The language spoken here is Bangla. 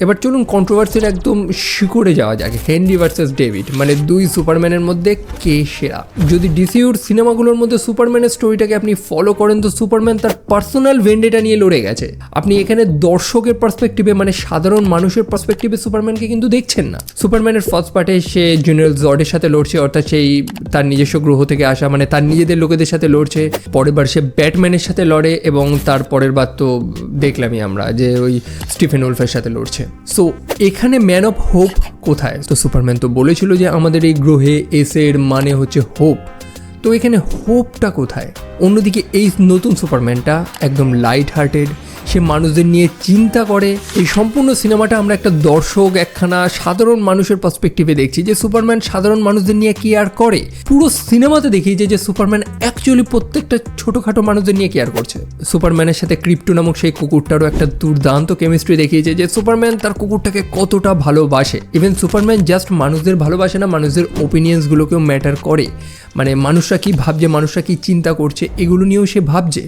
এবার চলুন কন্ট্রোভার্সির একদম শিকড়ে যাওয়া যাক। হেনরি ভার্সেস ডেভিড, মানে দুই সুপারম্যানের মধ্যে কে সেরা। যদি ডিসিউর সিনেমাগুলোর মধ্যে সুপারম্যানের স্টোরিটাকে আপনি ফলো করেন তো সুপারম্যান তার পার্সোনাল ভেন্ডেটা নিয়ে লড়ে গেছে। আপনি এখানে দর্শকের পার্সপেক্টিভে, মানে সাধারণ মানুষের পার্সপেক্টিভে সুপারম্যানকে কিন্তু দেখছেন না। সুপারম্যানের ফার্স্ট পার্টে সে জেনারেল জর্ডের সাথে লড়ছে, অর্থাৎ সেই তার নিজস্ব গ্রহ থেকে আসা, মানে তার নিজেদের লোকেদের সাথে লড়ছে। পরের বার সে ব্যাটম্যানের সাথে লড়ে এবং তার পরের বার তো দেখলামই আমরা যে ওই স্টিফেন উলফের সাথে লড়ছে। সো এখানে ম্যান অফ হোপ কোথায়? তো সুপারম্যান তো বলেছিল যে আমাদের এই গ্রহে এসের মানে হচ্ছে হোপ, তো এখানে হোপটা কোথায়? অন্যদিকে এই নতুন সুপারম্যানটা একদম লাইট হার্টেড, সে মানুষদের নিয়ে চিন্তা করে। এই সম্পূর্ণ সিনেমাটা আমরা একটা দর্শক, একখানা সাধারণ মানুষের পার্সপেক্টিভে দেখছি যে সুপারম্যান সাধারণ মানুষদের নিয়ে কেয়ার করে। পুরো সিনেমাতে দেখিয়েছে যে সুপারম্যান অ্যাকচুয়ালি প্রত্যেকটা ছোটোখাটো মানুষদের নিয়ে কেয়ার করছে। সুপারম্যানের সাথে ক্রিপ্টো নামক সেই কুকুরটারও একটা দুর্দান্ত কেমিস্ট্রি দেখিয়েছে যে সুপারম্যান তার কুকুরটাকে কতটা ভালোবাসে। ইভেন সুপারম্যান জাস্ট মানুষদের ভালোবাসে না, মানুষদের ওপিনিয়ন্সগুলোকেও ম্যাটার করে। মানে মানুষরা কী ভাবছে, মানুষরা কী চিন্তা করছে, এগুলো নিয়েও সে ভাবছে।